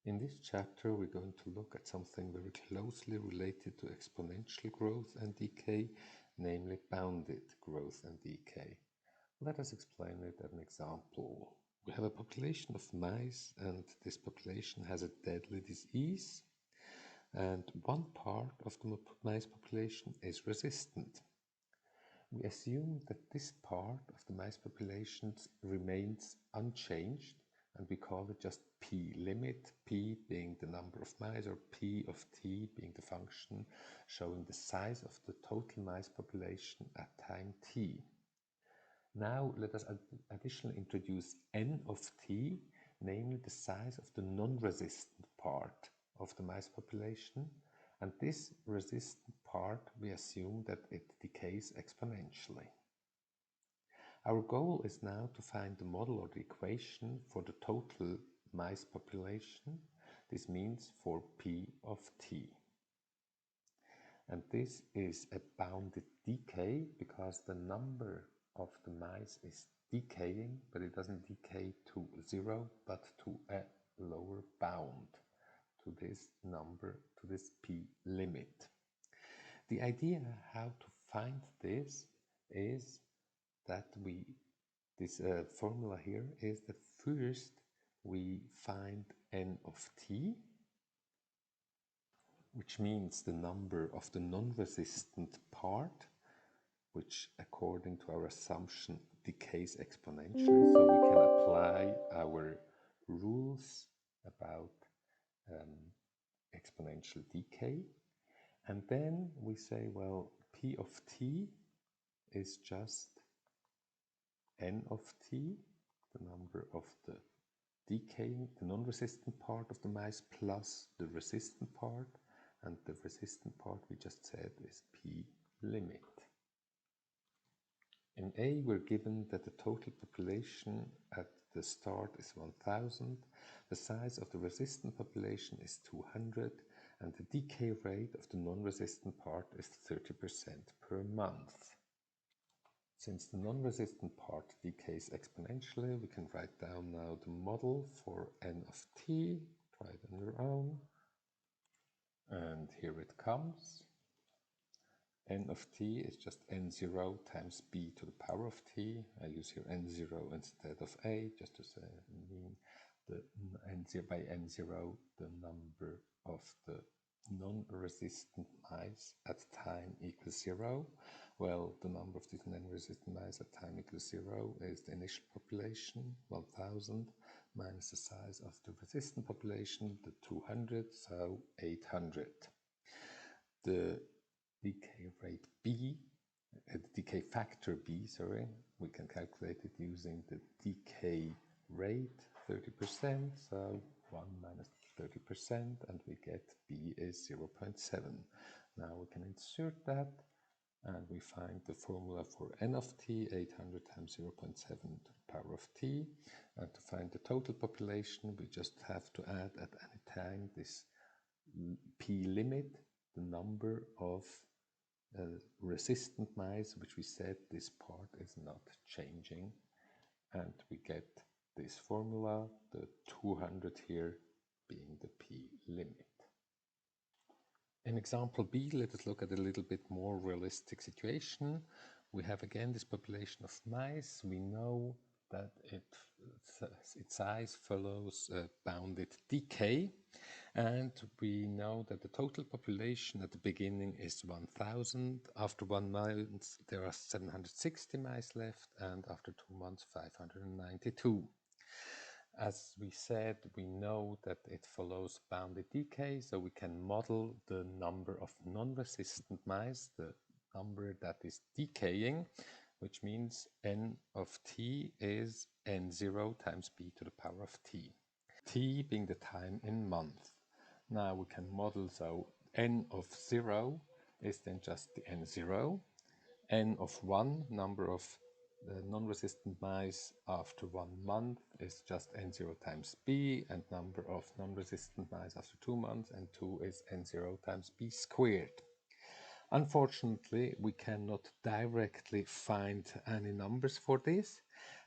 In this chapter, we're going to look at something very closely related to exponential growth and decay, namely bounded growth and decay. Let us explain it at an example. We have a population of mice, and this population has a deadly disease, and one part of the mice population is resistant. We assume that this part of the mice population remains unchanged, and we call it just P limit, P being the number of mice, or P of t being the function showing the size of the total mice population at time t. Now let us additionally introduce n of t, namely the size of the non-resistant part of the mice population, and this resistant part we assume that it decays exponentially. Our goal is now to find the model or the equation for the total mice population. This means for P of t. And this is a bounded decay because the number of the mice is decaying, but it doesn't decay to 0, but to a lower bound, to this number, to this P limit. The idea how to find this is that this formula here is that first we find n of t, which means the number of the non-resistant part, which according to our assumption decays exponentially, so we can apply our rules about exponential decay. And then we say, well, P of t is just n of t, the number of the decaying, the non-resistant part of the mice plus the resistant part, and the resistant part we just said is P limit. In A, we're given that the total population at the start is 1000, the size of the resistant population is 200, and the decay rate of the non-resistant part is 30% per month. Since the non-resistant part decays exponentially, we can write down now the model for n of t. Try it on your own. And here it comes. N of t is just n0 times b to the power of t. I use here n0 instead of a, just to say mean the n0 by n0 the number of the non-resistant mice at time equals 0. Well, the number of these non-resistant mice at time equals 0 is the initial population, 1000, minus the size of the resistant population, the 200, so 800. The decay rate b, the decay factor b, sorry, we can calculate it using the decay rate 30%, so 1 minus 30%, and we get b is 0.7. Now we can insert that, and we find the formula for n of t, 800 times 0.7 to the power of t. And to find the total population, we just have to add at any time this p limit, the number of resistant mice, which we said this part is not changing, and we get this formula, the 200 here being the p limit. In example B, let us look at a little bit more realistic situation. We have again this population of mice. We know that its size follows bounded decay, and we know that the total population at the beginning is 1000. After 1 month there are 760 mice left, and after 2 months 592. As we said, we know that it follows bounded decay, so we can model the number of non-resistant mice, the number that is decaying, which means n of t is n0 times b to the power of t. T being the time in month. Now we can model, so n of 0 is then just the n0, n of 1, number of non-resistant mice after 1 month is just n0 times b, and number of non-resistant mice after 2 months, and 2 is n0 times b squared. Unfortunately, we cannot directly find any numbers for this,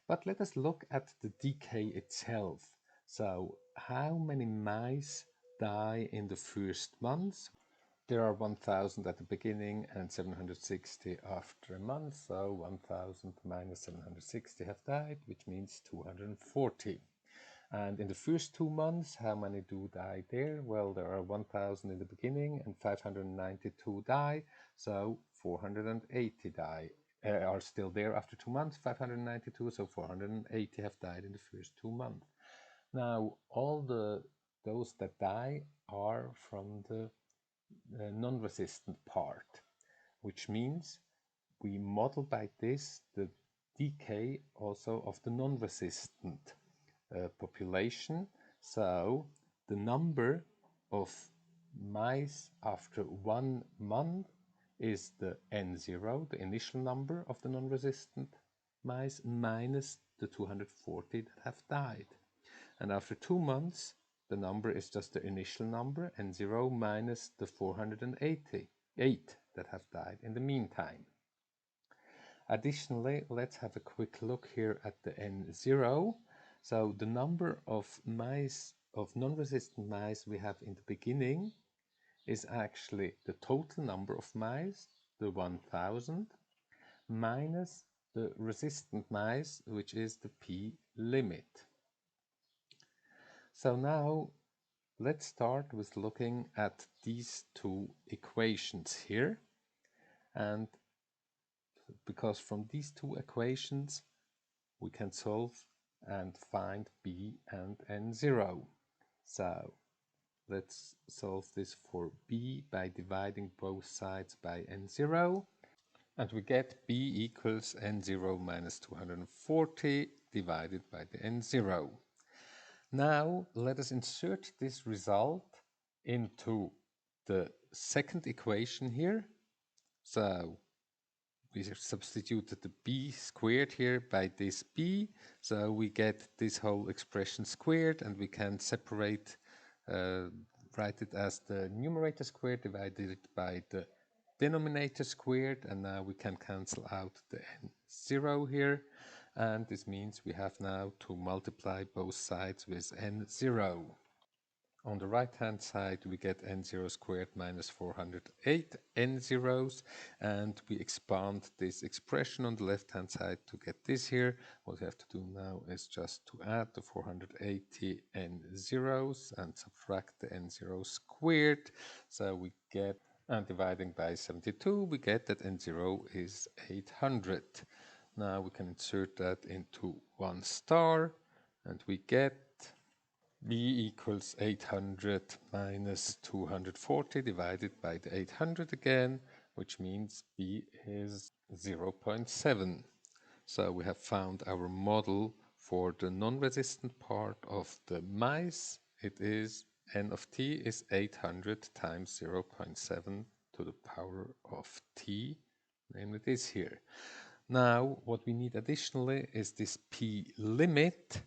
but let us look at the decay itself. So how many mice die in the first month? There are 1000 at the beginning and 760 after a month, so 1000 minus 760 have died, which means 240. And in the first 2 months, how many do die there? Well, there are 1000 in the beginning and 592 die, so 480 die. Are still there after 2 months, 592, so 480 have died in the first 2 months. Now, all those that die are from the non-resistant part, which means we model by this the decay also of the non-resistant population. So the number of mice after 1 month is the N0, the initial number of the non-resistant mice, minus the 240 that have died. And after 2 months, the number is just the initial number, N0 minus the 488 that have died in the meantime. Additionally, let's have a quick look here at the N0. So the number of mice, of non-resistant mice we have in the beginning is actually the total number of mice, the 1000, minus the resistant mice, which is the P limit. So now let's start with looking at these two equations here. And because from these two equations we can solve and find B and N0. So let's solve this for B by dividing both sides by N0. And we get B equals N0 minus 240 divided by the N0. Now let us insert this result into the second equation here. So we substituted the b squared here by this b, so we get this whole expression squared, and we can separate, write it as the numerator squared divided by the denominator squared, and now we can cancel out the n0 here, and this means we have now to multiply both sides with n0. On the right hand side we get n0 squared minus 408 n0s, and we expand this expression on the left hand side to get this here. What we have to do now is just to add the 480 n0s and subtract the n0 squared, so we get, and dividing by 72 we get that n0 is 800. Now we can insert that into 1 star and we get B equals 800 minus 240 divided by the 800 again, which means B is 0.7. So we have found our model for the non-resistant part of the mice. It is n of t is 800 times 0.7 to the power of t, namely this here. Now what we need additionally is this p limit.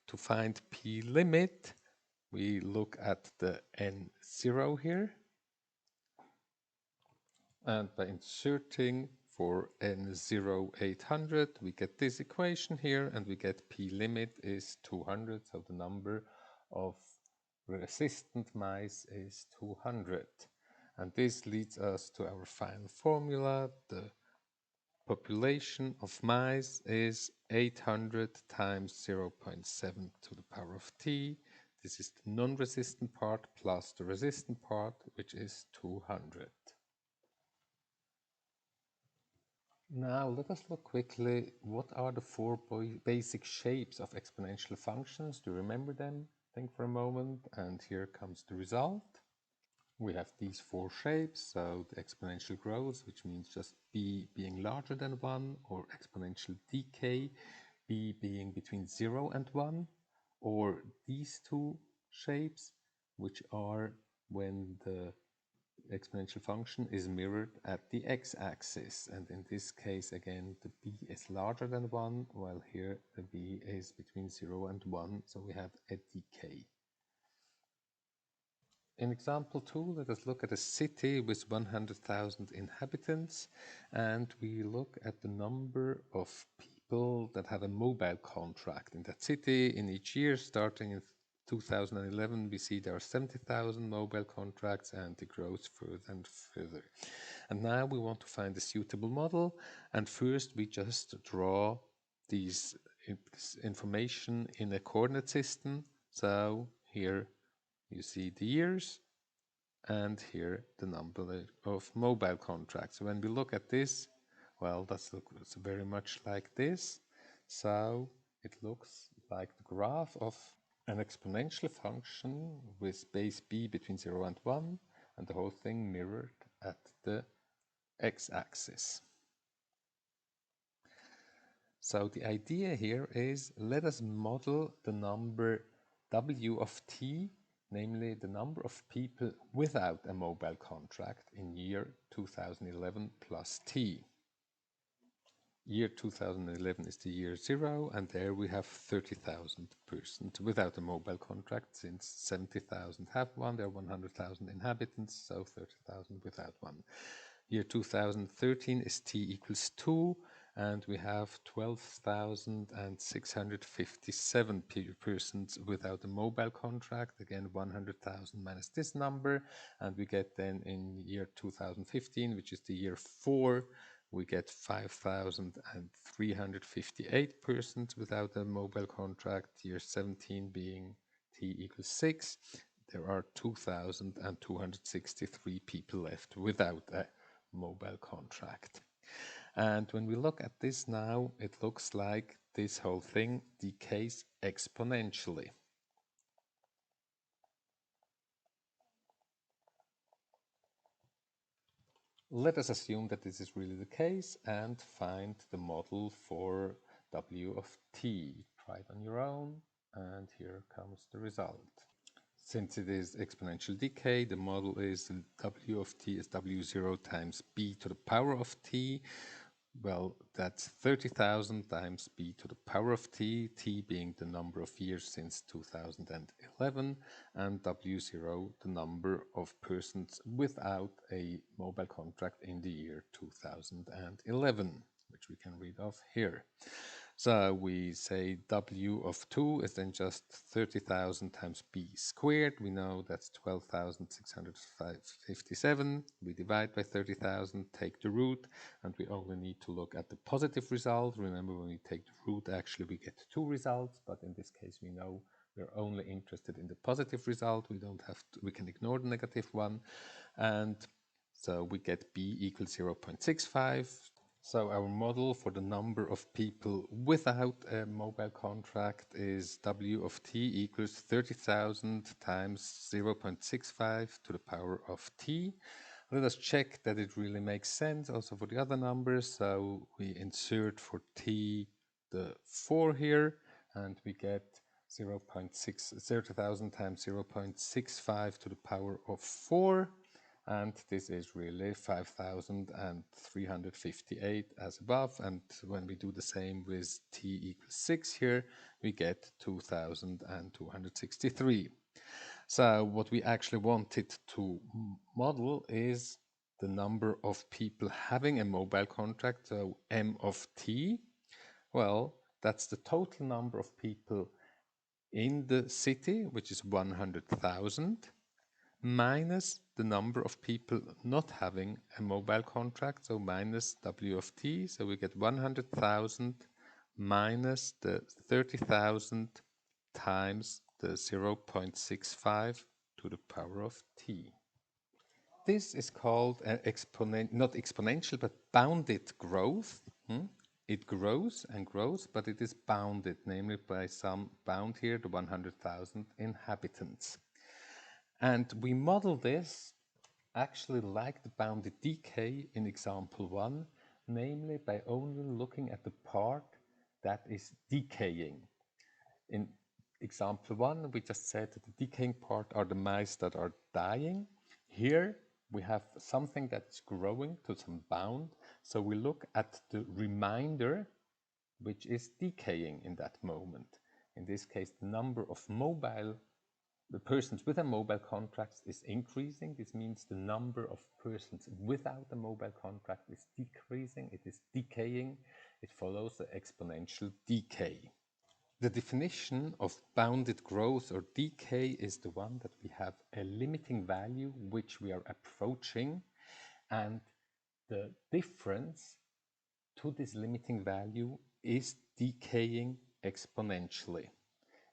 To find p limit, we look at the n0 here, and by inserting for n0 800 we get this equation here, and we get p limit is 200, so the number of resistant mice is 200, and this leads us to our final formula. The population of mice is 800 times 0.7 to the power of t. This is the non-resistant part plus the resistant part, which is 200. Now let us look quickly what are the 4 basic shapes of exponential functions. Do you remember them? Think for a moment, and here comes the result. We have these 4 shapes, so the exponential growth, which means just b being larger than 1, or exponential decay, b being between 0 and 1, or these 2 shapes, which are when the exponential function is mirrored at the x-axis, and in this case again the b is larger than 1, while here the b is between 0 and 1, so we have a decay. In example 2, let us look at a city with 100,000 inhabitants, and we look at the number of people that have a mobile contract in that city in each year, starting in 2011, we see there are 70,000 mobile contracts, and it grows further and further. And now we want to find a suitable model, and first we just draw these information in a coordinate system. So here you see the years, and here the number of mobile contracts. When we look at this, well, that's looks very much like this. So it looks like the graph of an exponential function with base b between 0 and 1, and the whole thing mirrored at the x-axis. So the idea here is, let us model the number w of t, namely the number of people without a mobile contract in year 2011 plus t. Year 2011 is the year 0, and there we have 30,000 persons without a mobile contract. Since 70,000 have one, there are 100,000 inhabitants, so 30,000 without one. Year 2013 is t equals 2, and we have 12,657 persons without a mobile contract. Again, 100,000 minus this number, and we get then in year 2015, which is the year 4, we get 5,358 persons without a mobile contract. Year 17 being t equals 6, there are 2,263 people left without a mobile contract. And when we look at this now, it looks like this whole thing decays exponentially. Let us assume that this is really the case and find the model for w of t. Try it on your own, and here comes the result. Since it is exponential decay, the model is w of t is w0 times b to the power of t. Well, that's 30,000 times b to the power of t, t being the number of years since 2011, and w0 the number of persons without a mobile contract in the year 2011, which we can read off here. So we say w of 2 is then just 30,000 times b squared. We know that's 12,657. We divide by 30,000, take the root, and we only need to look at the positive result. Remember, when we take the root, actually we get 2 results, but in this case we know we're only interested in the positive result. We don't have to, we can ignore the negative one. And so we get b equals 0.65. So our model for the number of people without a mobile contract is w of t equals 30,000 times 0.65 to the power of t. Let us check that it really makes sense also for the other numbers. So we insert for t the 4 here, and we get 30,000 times 0.65 to the power of 4. And this is really 5,358 as above. And when we do the same with t equals 6 here, we get 2,263. So what we actually wanted to model is the number of people having a mobile contract, so m of t. Well, that's the total number of people in the city, which is 100,000. minus the number of people not having a mobile contract, so minus w of t, so we get 100,000 minus the 30,000 times the 0.65 to the power of t. This is called an not exponential, but bounded growth. It grows and grows, but it is bounded, namely by some bound here, the 100,000 inhabitants. And we model this actually like the bounded decay in example 1, namely by only looking at the part that is decaying. In example 1, we just said that the decaying part are the mice that are dying. Here we have something that is growing to some bound, so we look at the remainder which is decaying in that moment. In this case, the number of the persons with a mobile contract is increasing. This means the number of persons without a mobile contract is decreasing. It is decaying. It follows the exponential decay. The definition of bounded growth or decay is the one that we have a limiting value which we are approaching, and the difference to this limiting value is decaying exponentially.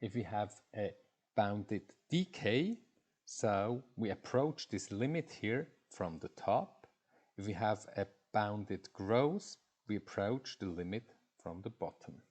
If we have a bounded decay, so we approach this limit here from the top. If we have a bounded growth, we approach the limit from the bottom.